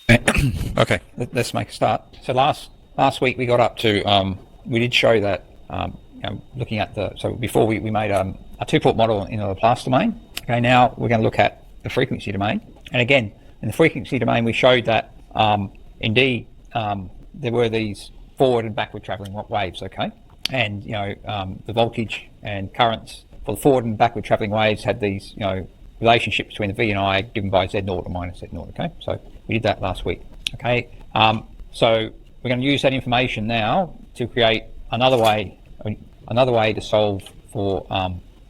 Okay, let's make a start. So last week we got up to we did show that looking at before we made a two-port model in the Laplace domain. Okay, now we're going to look at the frequency domain. And again, in the frequency domain, we showed that indeed there were these forward and backward traveling waves. Okay, and the voltage and currents for the forward and backward traveling waves had these relationship between the V and I given by Z naught or minus Z naught. Okay, so we did that last week. Okay, so we're going to use that information now to create another way to solve for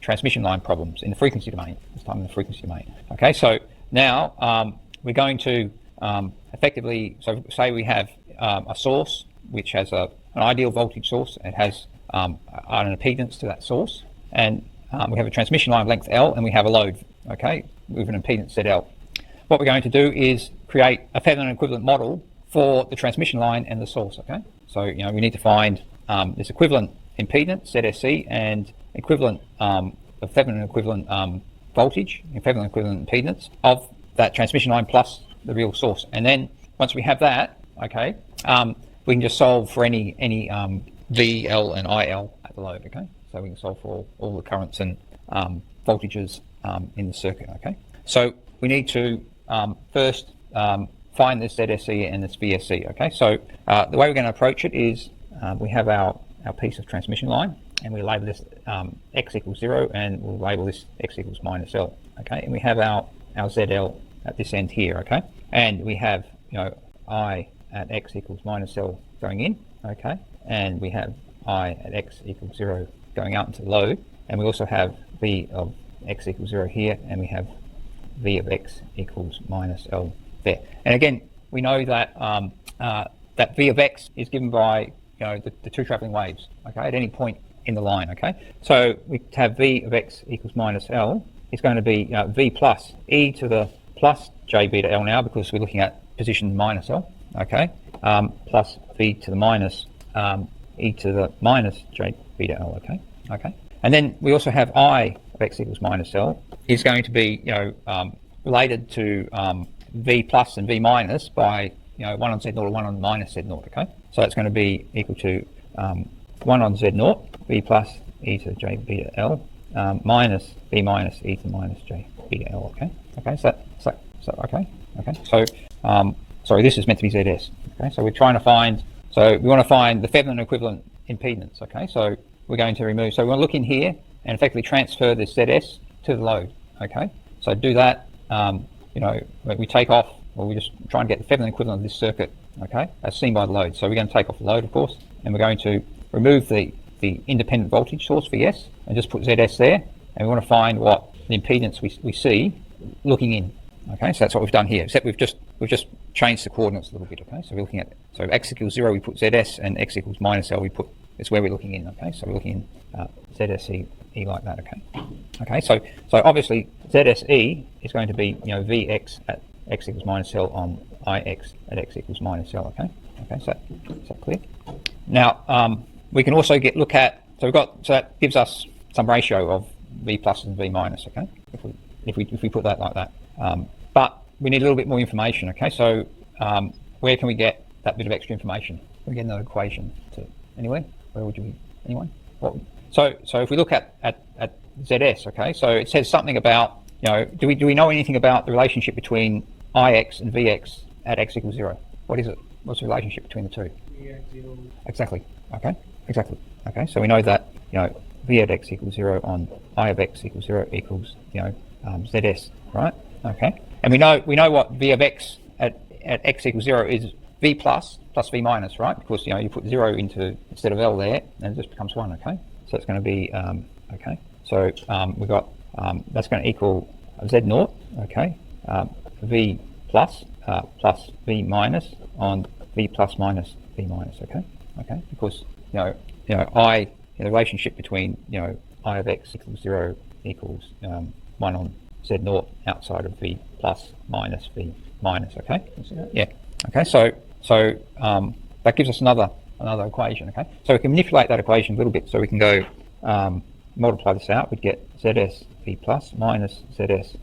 transmission line problems in the frequency domain. This time in the frequency domain. Okay, so now we're going to effectively, so say we have a source which has an ideal voltage source. It has an impedance to that source, and we have a transmission line of length L, and we have a load, okay, with an impedance ZL. What we're going to do is create a Thevenin equivalent model for the transmission line and the source. Okay, so we need to find this equivalent impedance ZSC and equivalent of Thevenin equivalent voltage, Thevenin equivalent impedance of that transmission line plus the real source. And then once we have that, okay, we can just solve for any V, L, and IL at the load. Okay, so we can solve for all the currents and voltages in the circuit. Okay, so we need to first find this ZSC and this VSC. Okay, so the way we're going to approach it is we have our piece of transmission line, and we label this x equals 0, and we'll label this x equals minus L. Okay, and we have our ZL at this end here. Okay, and we have I at x equals minus L going in. Okay, and we have I at x equals 0 going out into the load, and we also have V of x equals 0 here, and we have V of x equals minus L there. And again, we know that that V of x is given by the two traveling waves, okay, at any point in the line. Okay, so we have V of x equals minus L is going to be V plus e to the plus j beta L now, because we're looking at position minus L. Okay, plus V to the minus e to the minus j beta L. Okay, and then we also have I of x equals minus L is going to be related to V plus and V minus by 1 on Z naught or 1 on minus Z naught. Okay, so it's going to be equal to 1 on Z naught V plus e to the j beta L minus V minus e to the minus j beta L. Okay, so okay. So sorry, this is meant to be ZS. Okay, so we're trying to find, so we want to find the Thevenin equivalent impedance. Okay, so we're going to remove, so we want to look in here and effectively transfer this ZS to the load. Okay, so do that. We take off, or we just try and get the Thevenin equivalent of this circuit. Okay, as seen by the load. So we're going to take off the load, of course, and we're going to remove the independent voltage source Vs and just put Zs there, and we want to find what the impedance we see looking in. Okay, so that's what we've done here, except we've just changed the coordinates a little bit. Okay, so we're looking at, so x equals 0 we put Zs, and x equals minus L we put, it's where we're looking in. Okay, so we're looking in ZSE like that. Okay, so obviously ZSE is going to be Vx at x equals minus L on Ix at x equals minus L. Okay, so is that clear? Now we can also look at, so that gives us some ratio of V plus and V minus. Okay, if we put that like that. But we need a little bit more information. Okay, so where can we get that bit of extra information? We get another equation to anywhere. Where would you be? Anyone? So if we look at ZS, okay, so it says something about, do we know anything about the relationship between Ix and Vx at x equals 0? What is it? What's the relationship between the two? V at 0. Exactly. Okay, so we know that V at x equals 0 on I of x equals 0 equals Zs, right? Okay, and we know what V of x at x equals 0 is V plus V minus, right? Because you put 0 instead of L there, and it just becomes 1. Okay, so it's going to be okay. So we've got that's going to equal Z naught. Okay, V plus plus V minus on V plus minus V minus. Okay, because I, the relationship between I of x equals 0 equals 1 on Z naught outside of V plus minus V minus. Okay, yeah. Okay, so that gives us another equation. Okay, so we can manipulate that equation a little bit. So we can go multiply this out. We'd get Zs V plus minus Zs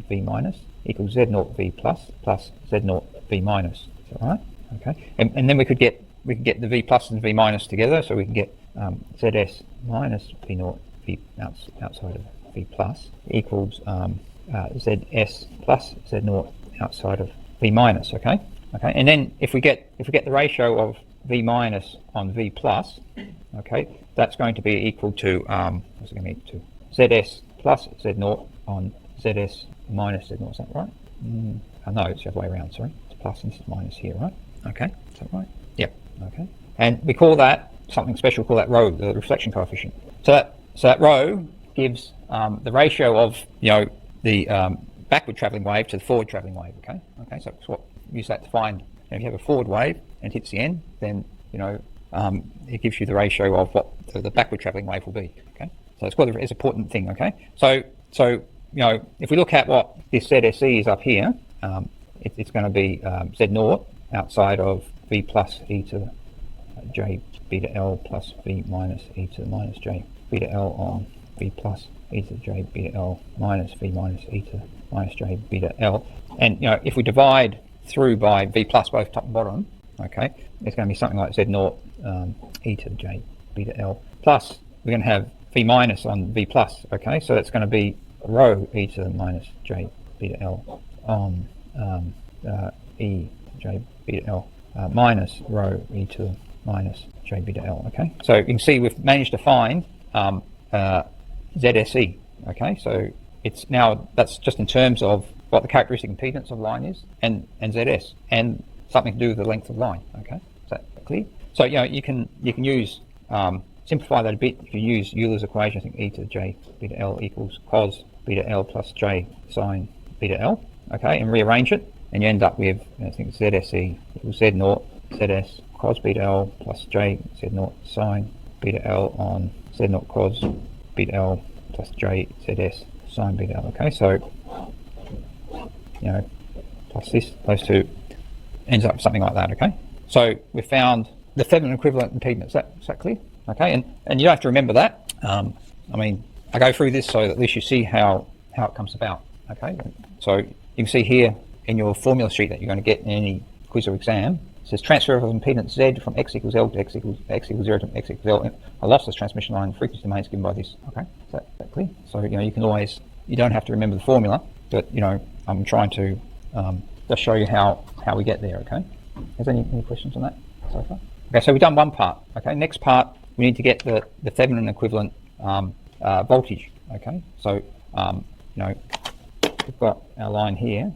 V minus equals Z0 V plus Z0 V minus. Is that right? Okay. And then we could get the V plus and V minus together, so we can get ZS minus V0 V outside of V plus equals ZS plus Z0 outside of V minus. Okay. Okay. And then if we get the ratio of V minus on V plus, okay, that's going to be equal to what's it going to be equal to? ZS plus Z0 on ZS minus Z0. Is that right? No, it's the other way around. Sorry, it's plus and this is minus here, right? Okay, is that right? Yep. Okay. And we call that something special. Call that rho the reflection coefficient. So that rho gives the ratio of the backward travelling wave to the forward travelling wave. Okay. Okay. So it's what we use that to find. If you have a forward wave and hits the end, then it gives you the ratio of what the backward travelling wave will be. Okay. So it's quite an important thing. Okay. So if we look at what this ZSE is up here, it's going to be Z0 outside of V plus e to j beta L plus V minus e to the minus j beta L on V plus e to j beta L minus V minus e to minus j beta L. And if we divide through by V plus both top and bottom, okay, it's going to be something like Z0 e to the j beta L plus we're going to have V minus on V plus. Okay, so that's going to be rho e to the minus j beta L on e j beta L minus rho e to the minus j beta L. Okay, so you can see we've managed to find ZSE. Okay, so it's now that's just in terms of what the characteristic impedance of line is and ZS and something to do with the length of line. Okay, is that clear? So you can use simplify that a bit. If you use Euler's equation, I think e to the j beta L equals cos beta L plus j sine beta L. Okay, and rearrange it, and you end up with I think ZSE equals Z0 ZS cos beta L plus j Z0 sine beta L on Z0 cos beta L plus j ZS sine beta L. Okay, so plus this, those two ends up something like that. Okay, so we found the Thevenin equivalent impedance. Is that clear? Okay, and you don't have to remember that. I mean, I go through this so that at least you see how it comes about. Okay, so you can see here in your formula sheet that you're going to get in any quiz or exam. It says transfer of impedance Z from x equals L to x equals 0 to x equals L. A lossless transmission line frequency domain is given by this. Okay, is that clear? So you can always, you don't have to remember the formula, but I'm trying to just show you how we get there. Okay, is there any questions on that so far? Okay, so we've done one part. Okay, next part we need to get the Thevenin equivalent voltage. Okay, so we've got our line here.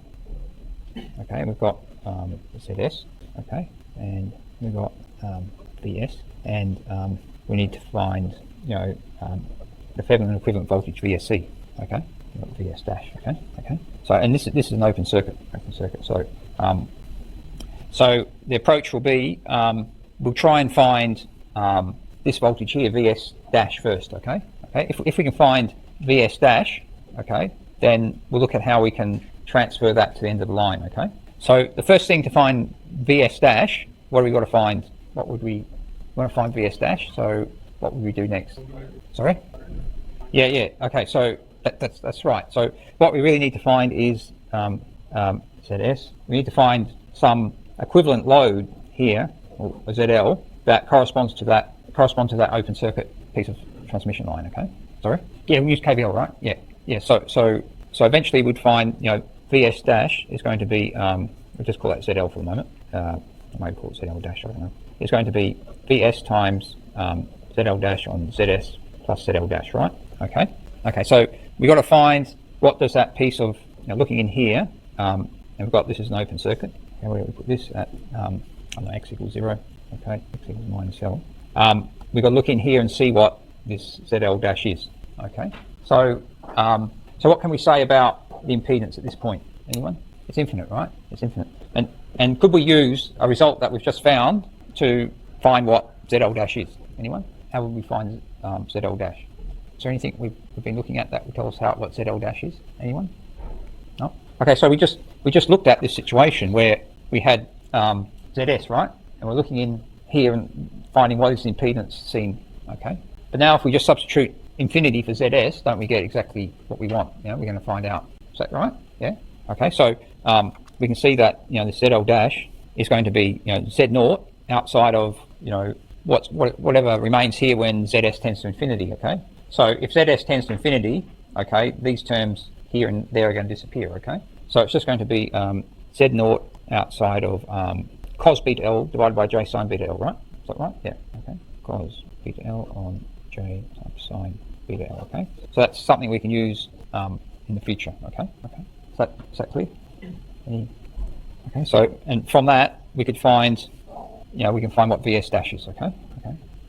Okay, we've got ZS. Okay, and we've got VS, and we need to find the Thevenin equivalent voltage VSC. Okay, we've got VS dash. Okay. So and this is an open circuit. So the approach will be we'll try and find this voltage here, VS dash first. Okay. If we can find VS dash, okay, then we'll look at how we can transfer that to the end of the line. Okay. So the first thing to find VS dash, what do we got to find? What would we want to find VS dash? So what would we do next? Sorry? Yeah. Okay. So that's right. So what we really need to find is ZS. We need to find some equivalent load here, or ZL, that corresponds to that open circuit piece of transmission line. Okay. Sorry. Yeah, we use KVL, right? Yeah. So eventually we'd find VS dash is going to be we'll just call that ZL for the moment. I might call it ZL dash. I don't know. It's going to be VS times ZL dash on ZS plus ZL dash, right? Okay. So we got to find what does that piece of looking in here, and we've got this is an open circuit. And where we put this at x equals 0. Okay, x equals minus L. We've got to look in here and see what this ZL dash is. Okay. So what can we say about the impedance at this point? Anyone? It's infinite, right? It's infinite. And could we use a result that we've just found to find what ZL dash is? Anyone? How would we find ZL dash? Is there anything we've been looking at that would tell us what ZL dash is? Anyone? No? Okay, so we just looked at this situation where we had ZS, right? And we're looking in here and finding what is the impedance seen. Okay. But now if we just substitute infinity for ZS, don't we get exactly what we want? We're going to find out. Is that right? Yeah? Okay, so we can see that the ZL dash is going to be Z naught outside of whatever remains here when ZS tends to infinity. Okay, so if ZS tends to infinity, okay, these terms here and there are going to disappear. Okay, so it's just going to be Z naught outside of cos beta L divided by J sine beta L, right? Is that right? Yeah. Okay, cos beta L on J times sine beta L. Okay, so that's something we can use in the future. Okay. Is that clear? Okay. So, and from that we could find, we can find what VS dash is. Okay.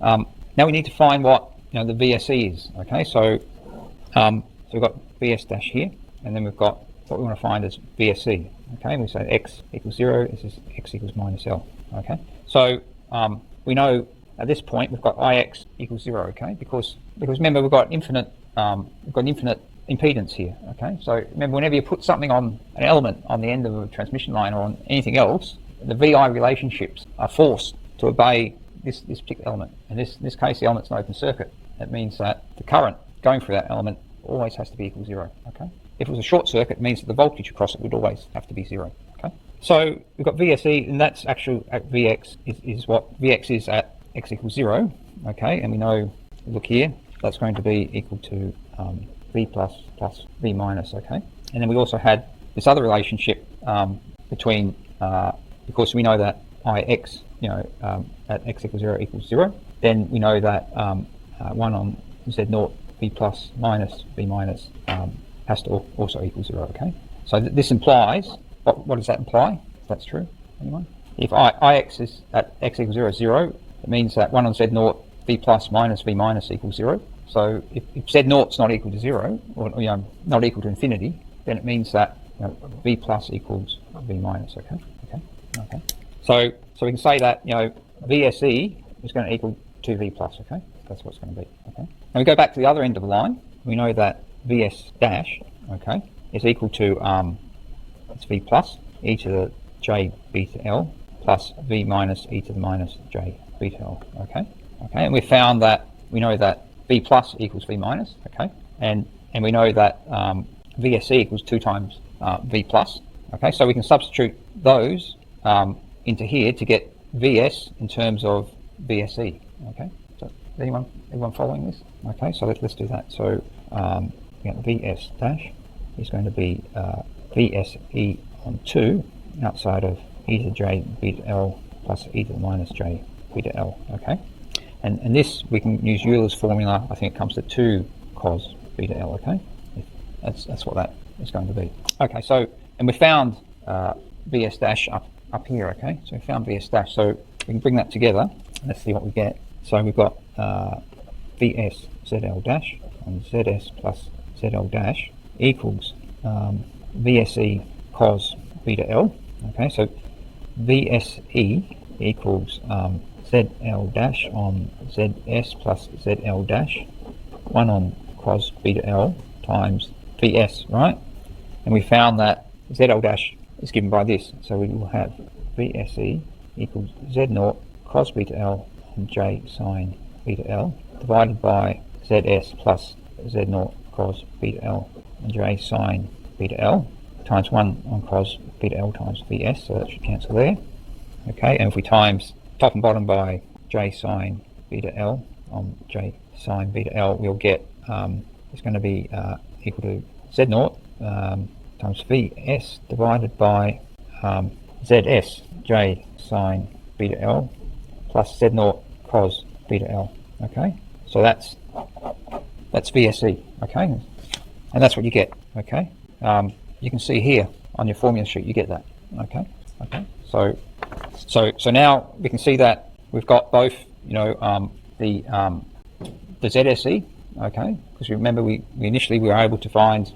Now we need to find what the VSE is. Okay. So, we've got VS dash here, and then we've got what we want to find is VSE. Okay. And we say x equals 0. This is x equals minus L. Okay. So we know at this point we've got Ix equals 0. Okay. Because remember we've got infinite impedance here. Okay, so remember, whenever you put something on an element on the end of a transmission line or on anything else, the VI relationships are forced to obey this particular element. In this case, the element's an open circuit. That means that the current going through that element always has to be equal to 0. Okay, if it was a short circuit, it means that the voltage across it would always have to be 0. Okay, so we've got VSE, and that's actual at Vx is what Vx is at x equals 0. Okay, and we know, look here, that's going to be equal to V plus V minus. Okay, and then we also had this other relationship between because we know that Ix at x equals 0 equals 0, then we know that 1 on Z naught V plus minus V minus has to also equal 0. Okay, so this implies, what does that imply? If that's true, anyone? If Ix is at x equals 0 0, it means that 1 on Z naught V plus minus V minus equals 0. So if Z naught's not equal to 0, or not equal to infinity, then it means that V plus equals V minus. Okay. So we can say that VSE is going to equal 2V plus. Okay, that's what it's going to be. Okay. Now we go back to the other end of the line. We know that VS dash, okay, is equal to it's V plus e to the J beta L plus V minus e to the minus J beta L. Okay, and we found that we know that V plus equals V minus, okay, and we know that VSE equals 2 times V plus, okay, so we can substitute those into here to get VS in terms of VSE, okay. So everyone following this? Okay, so let's do that. So VS dash is going to be VSE on 2 outside of e to the J beta L plus e to the minus J beta L, okay. And this, we can use Euler's formula. I think it comes to 2 cos beta L, okay? That's what that is going to be. Okay, so, and we found VS dash up here, okay? So we found VS dash, so we can bring that together. Let's see what we get. So we've got VS ZL dash and ZS plus ZL dash equals VSE cos beta L, okay? So VSE equals ZL dash on ZS plus ZL dash 1 on cos beta L times VS, right? And we found that ZL dash is given by this, so we will have VSE equals Z naught cos beta L on J sine beta L divided by ZS plus Z naught cos beta L on J sine beta L times 1 on cos beta L times VS, so that should cancel there. Okay, and if we times top and bottom by J sine beta L on J sine beta L, we'll get it's going to be equal to Z naught times VS divided by ZS J sine beta L plus Z naught cos beta L. Okay, so that's VSE. Okay, and that's what you get. Okay, you can see here on your formula sheet you get that. Okay, so now we can see that we've got both the ZSE. Okay, because remember we initially were able to find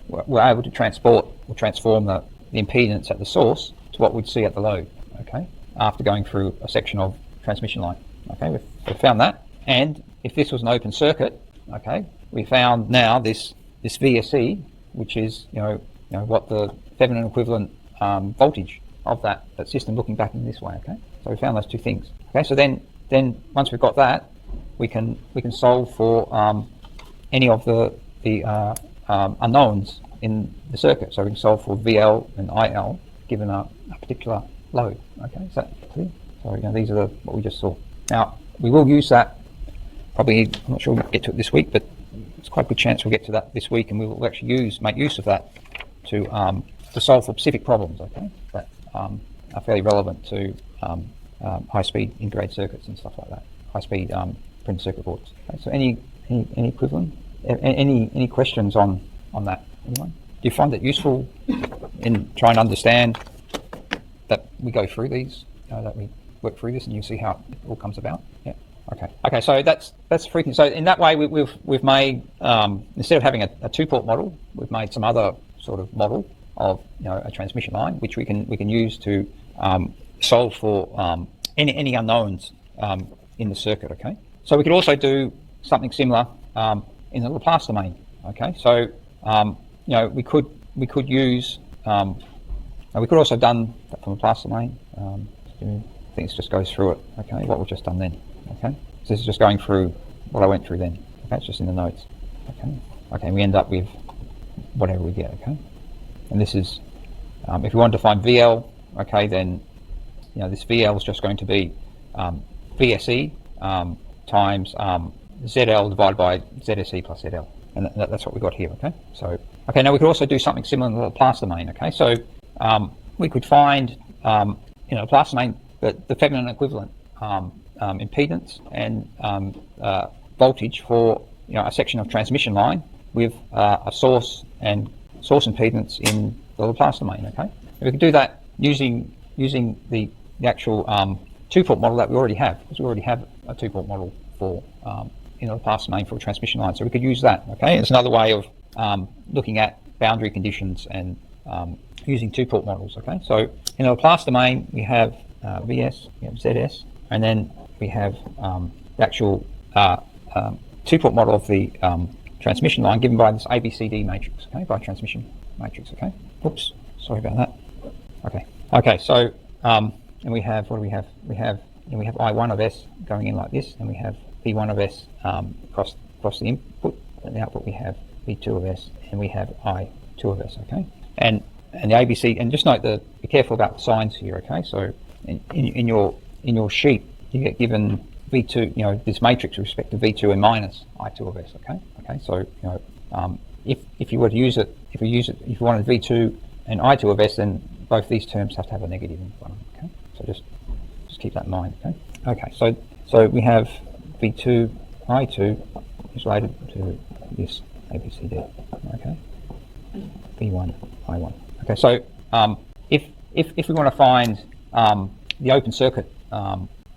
we're able to transform the impedance at the source to what we'd see at the load. Okay, after going through a section of transmission line. Okay, we've found that, and if this was an open circuit, okay, we found now this VSE, which is what the Thevenin equivalent voltage of that system looking back in this way. Okay, so we found those two things. Okay, so then once we've got that, we can solve for any of the unknowns. in the circuit. So we can solve for VL and IL given a particular load. Okay, is that clear? So these are what we just saw. Now we will use that probably. I'm not sure we'll get to it this week, but it's quite a good chance we'll get to that this week, and we will actually make use of that to solve for specific problems. Okay, that are fairly relevant to high-speed integrated circuits and stuff like that. High-speed printed circuit boards. Okay, so any equivalent? Any questions on that? Anyone? Do you find it useful in trying to understand that we go through these, that we work through this, and you see how it all comes about? Yeah. Okay. So that's freaking. So in that way, we've made instead of having a two-port model, we've made some other sort of model of a transmission line, which we can use to solve for any unknowns in the circuit. Okay. So we could also do something similar in the Laplace domain. Okay. So we could use we could also have done that from the Laplace domain. I think it just goes through it. Okay. What we've just done then. Okay. So this is just going through what I went through then. Okay. It's just in the notes. Okay. Okay. And we end up with whatever we get. Okay. And this is if we wanted to find VL. Okay. Then this VL is just going to be VSE times ZL divided by ZSE plus ZL, and that's what we got here. Okay, so now we could also do something similar in the Laplace domain. Okay, so we could find in a Laplace domain the Thevenin equivalent impedance and voltage for a section of transmission line with a source impedance in the Laplace domain. Okay, and we could do that using the actual two-port model that we already have, because we already have a two-port model for in the Laplace domain for a transmission line, so we could use that. Okay, it's another way of looking at boundary conditions and using two-port models. Okay, so in the Laplace domain we have VS, we have ZS, and then we have the actual two-port model of the transmission line given by this ABCD matrix. Okay, by transmission matrix. Okay, oops, sorry about that. Okay, so and we have, what do we have? We have I1 of S going in like this, and we have V1 of S across the input, and the output we have V2 of S, and we have I2 of S. Okay, and the ABC, and just note be careful about the signs here. Okay, so in your sheet you get given V2, this matrix with respect to V2 and minus I2 of S. Okay, so if you were to use it, if you wanted V2 and I2 of S, then both these terms have to have a negative in front of them. Okay, so just keep that in mind. Okay, so we have V2 I2 is related to this ABCD. Okay, V1 I1. Okay, so if we want to find the open circuit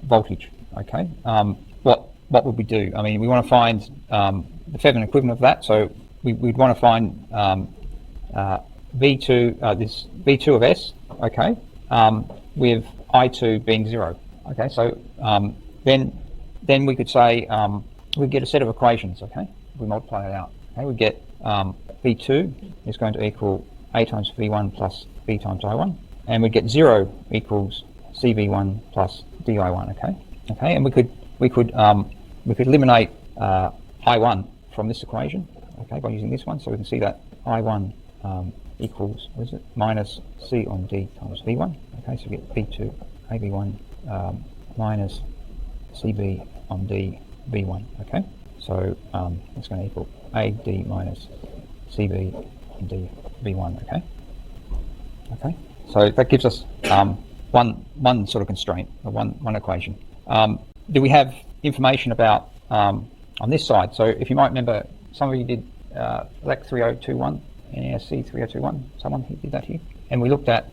voltage, okay, what would we do? I mean, we want to find the Thevenin equivalent of that, so we'd want to find V2, this V2 of S, okay, with I2 being 0. Okay, so then we could say we get a set of equations. Okay, we multiply it out. Okay, we get V2 is going to equal A times V1 plus B times I1, and we get 0 equals CV1 plus DI1. Okay, and we could eliminate I1 from this equation. Okay, by using this one, so we can see that I1 equals, what is it, minus C on D times V1. Okay, so we get V2 AB1 minus CB on D V1. Okay, so it's going to equal AD minus CB on D V1. Okay, so that gives us one sort of constraint, or one equation. Do we have information about on this side? So if you might remember, some of you did ELEC4401. NASC 3021, someone who did that here, and we looked at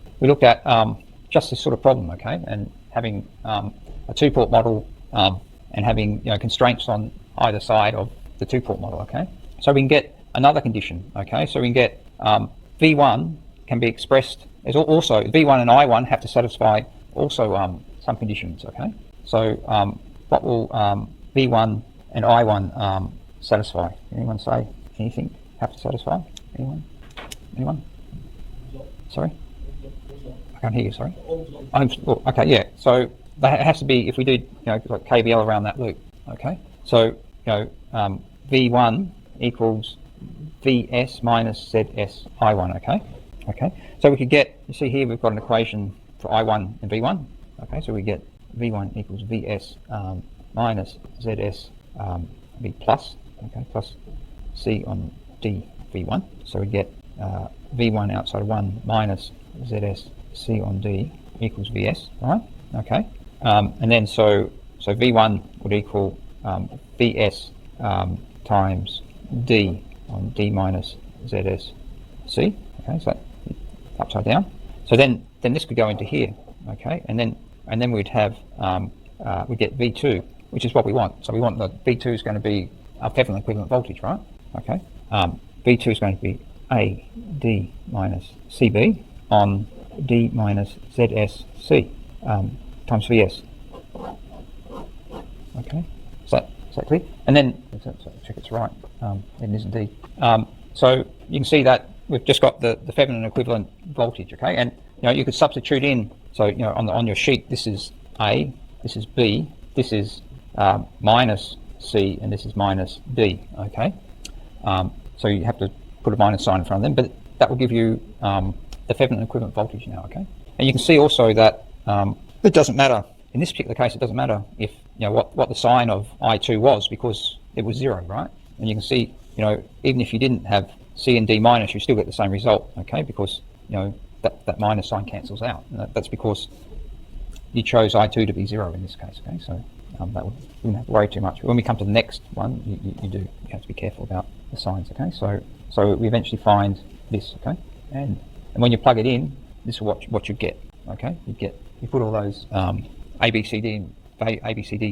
just this sort of problem, okay, and having a two-port model and having constraints on either side of the two-port model, okay. So we can get another condition, okay. So we can get V1 can be expressed as also V1 and I1 have to satisfy also some conditions, okay. So what will V1 and I1 satisfy? Anyone say anything have to satisfy? Anyone? Sorry? I can't hear you, sorry. Okay, yeah. So that has to be, if we do, like KVL around that loop. Okay. So, V1 equals Vs minus Zs I1, okay? Okay, so we could get, you see here we've got an equation for I1 and V1, okay, so we get V1 equals Vs minus Zs V plus, okay, plus C on D V1, so we get V1 outside of 1 minus Zs C on D equals Vs, right? Okay, and then so V1 would equal Vs times D on D minus Zs C, okay, so upside down. So then this could go into here, okay, and then we'd have we get V2, which is what we want. So we want the V2 is going to be our Thevenin equivalent voltage, right? Okay, V2 is going to be A D minus CB on D minus ZSC times Vs. Okay, is that clear? And then check it's right. It is indeed. So you can see that we've just got the Thevenin equivalent voltage. Okay, and you could substitute in. So on your sheet, this is A, this is B, this is minus C, and this is minus D. Okay, so you have to put a minus sign in front of them, but that will give you the Thevenin equivalent voltage now. Okay, and you can see also that it doesn't matter in this particular case. It doesn't matter if what the sign of I2 was, because it was 0, right? And you can see even if you didn't have C and D minus, you still get the same result. Okay, because that minus sign cancels out. And that's because you chose I2 to be 0 in this case. Okay, so that wouldn't have to worry too much. But when we come to the next one, you have to be careful about the signs. Okay, so we eventually find this. Okay, and when you plug it in, this is what you get. Okay, you put all those ABCD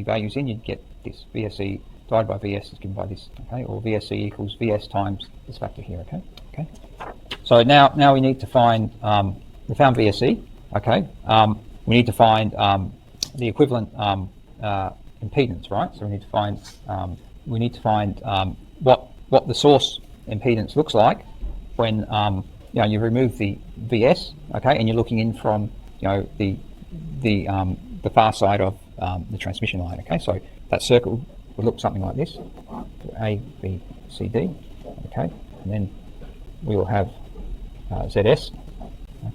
values in, you'd get this. VSE divided by Vs is given by this. Okay, or VSE equals Vs times this factor here. Okay. So now we need to find. We found VSE. Okay. We need to find the equivalent impedance, right? So we need to find what the source impedance looks like when you remove the Vs, okay, and you're looking in from the far side of the transmission line. Okay, so that circle would look something like this: A, B, C, D. Okay, and then we will have Zs.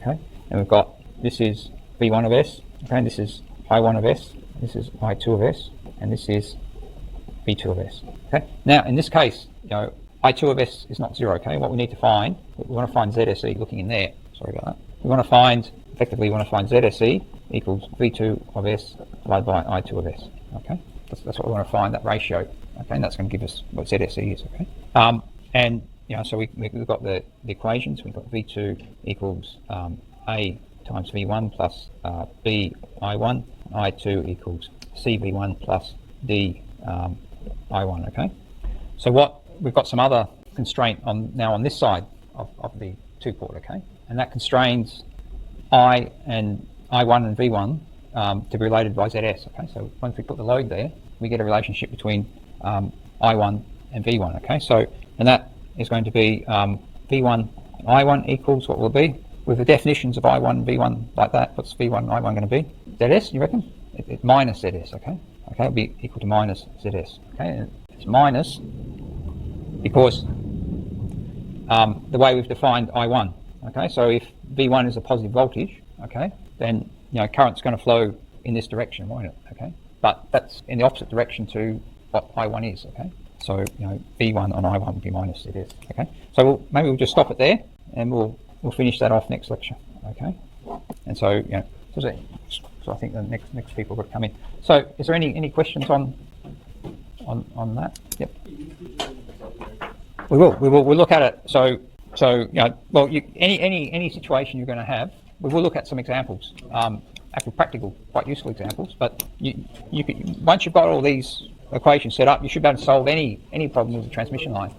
Okay, and we've got this is V1 of S. Okay, and this is I1 of S. This is I2 of S, and this is V2 of S. Okay, now in this case, I2 of S is not 0. Okay, what we need to find, we want to find ZSE. Looking in there, sorry about that. We want to find ZSE equals V2 of S divided by I2 of S. Okay, that's what we want to find, that ratio. Okay, and that's going to give us what ZSE is. Okay, and so we've got the equations. We've got V2 equals A times V1 plus B I1. I2 equals CV1 plus D I1. Okay, so we've got some other constraint on this side of the 2-port. Okay, and that constrains I1 and V1 to be related by Zs. Okay, so once we put the load there, we get a relationship between I1 and V1. Okay, so and that is going to be V1 and I1 equals what will be with the definitions of I1 and V1 like that. What's V1 and I1 going to be? Zs, you reckon? It's minus Zs. Okay, it'll be equal to minus Zs. Okay, and it's minus because the way we've defined I1. Okay, so if V1 is a positive voltage, okay, then current's going to flow in this direction, won't it? Okay, but that's in the opposite direction to what I1 is. Okay, so V1 on I1 will be minus Zs. Okay, so maybe we'll just stop it there, and we'll finish that off next lecture. Okay, and so so I think the next people will come in. So is there any questions on that? Yep. We'll look at it. So any situation you're going to have, we will look at some examples, actual practical, quite useful examples. But you could, once you've got all these equations set up, you should be able to solve any problem with the transmission line.